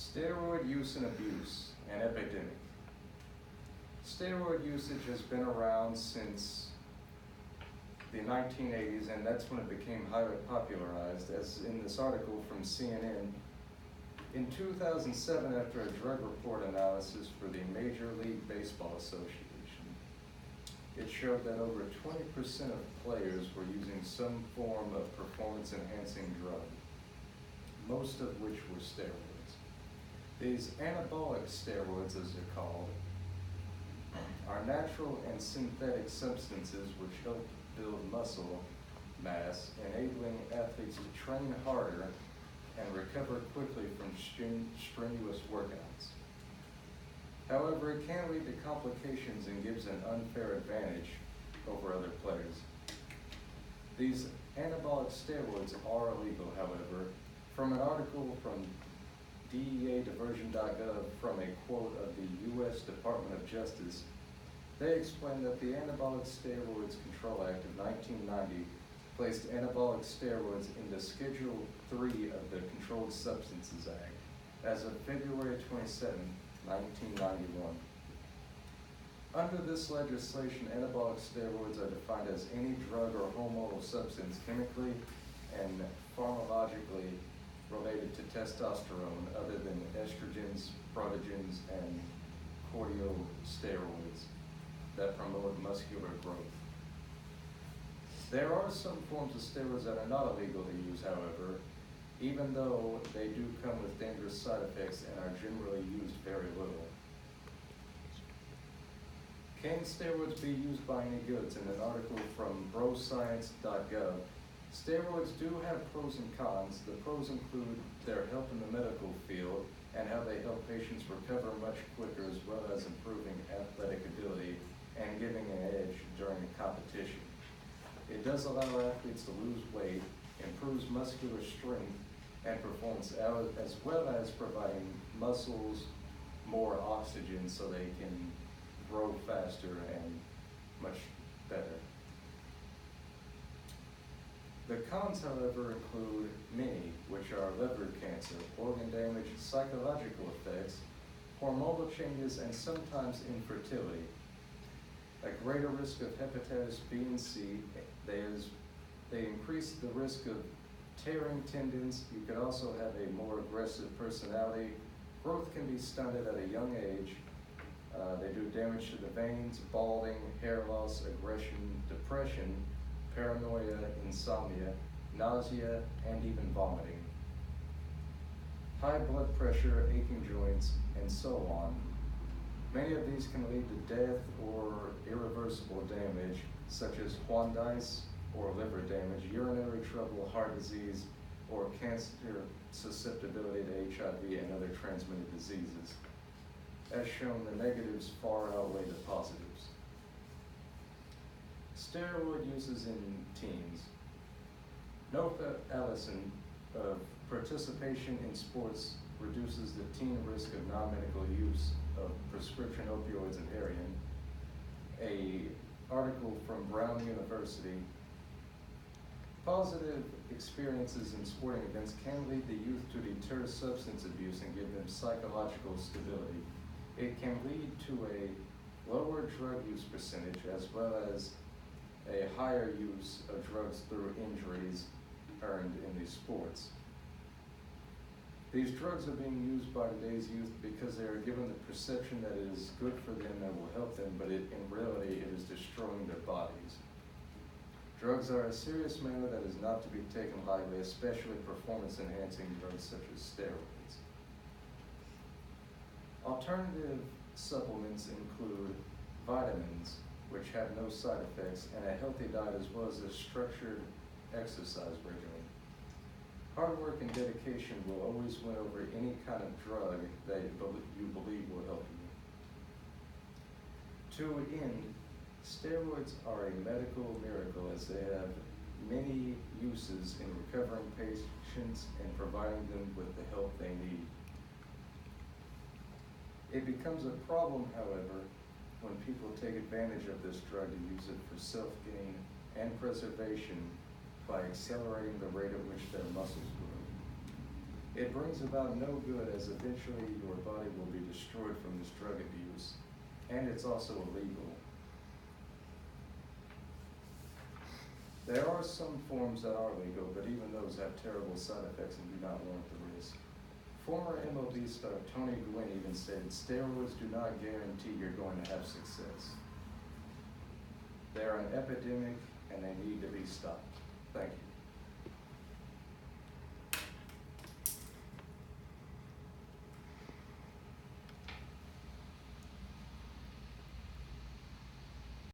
Steroid use and abuse, an epidemic. Steroid usage has been around since the 1980s, and that's when it became highly popularized, as in this article from CNN. In 2007, after a drug report analysis for the Major League Baseball Association, it showed that over 20% of players were using some form of performance-enhancing drug, most of which were steroids. These anabolic steroids, as they're called, are natural and synthetic substances which help build muscle mass, enabling athletes to train harder and recover quickly from strenuous workouts. However, it can lead to complications and gives an unfair advantage over other players. These anabolic steroids are illegal, however. From an article from DEAdiversion.gov from a quote of the U.S. Department of Justice, they explain that the Anabolic Steroids Control Act of 1990 placed anabolic steroids into Schedule 3 of the Controlled Substances Act as of February 27, 1991. Under this legislation, anabolic steroids are defined as any drug or hormonal substance chemically and pharmacologically related to testosterone other than estrogens, protogens, and corticosteroids that promote muscular growth. There are some forms of steroids that are not illegal to use, however, even though they do come with dangerous side effects and are generally used very little. Can steroids be used by any goods? In an article from broscience.gov, steroids do have pros and cons. The pros include their help in the medical field and how they help patients recover much quicker, as well as improving athletic ability and giving an edge during a competition. It does allow athletes to lose weight, improves muscular strength and performance, as well as providing muscles more oxygen so they can grow faster and much better. The cons, however, include many, which are liver cancer, organ damage, psychological effects, hormonal changes, and sometimes infertility. A greater risk of hepatitis B and C. They increase the risk of tearing tendons. You could also have a more aggressive personality. Growth can be stunted at a young age. They do damage to the veins, balding, hair loss, aggression, depression, paranoia, insomnia, nausea, and even vomiting. High blood pressure, aching joints, and so on. Many of these can lead to death or irreversible damage, such as jaundice or liver damage, urinary trouble, heart disease, or cancer susceptibility to HIV and other transmitted diseases. As shown, the negatives far outweigh the positives. Steroid uses in teens. Nova Allison of Participation in Sports reduces the teen risk of non-medical use of prescription opioids and heroin. A article from Brown University. Positive experiences in sporting events can lead the youth to deter substance abuse and give them psychological stability. It can lead to a lower drug use percentage, as well as a higher use of drugs through injuries earned in these sports. These drugs are being used by today's youth because they are given the perception that it is good for them, that will help them, but in reality it is destroying their bodies. Drugs are a serious matter that is not to be taken lightly, especially performance-enhancing drugs such as steroids. Alternative supplements include vitamins, which have no side effects, and a healthy diet, as well as a structured exercise regimen. Hard work and dedication will always win over any kind of drug that you believe will help you. To end, steroids are a medical miracle, as they have many uses in recovering patients and providing them with the help they need. It becomes a problem, however, when people take advantage of this drug to use it for self-gain and preservation by accelerating the rate at which their muscles grow. It brings about no good, as eventually your body will be destroyed from this drug abuse, and it's also illegal. There are some forms that are legal, but even those have terrible side effects and do not warrant the risk. Former MLB star Tony Gwynn even said, steroids do not guarantee you're going to have success. They're an epidemic and they need to be stopped. Thank you.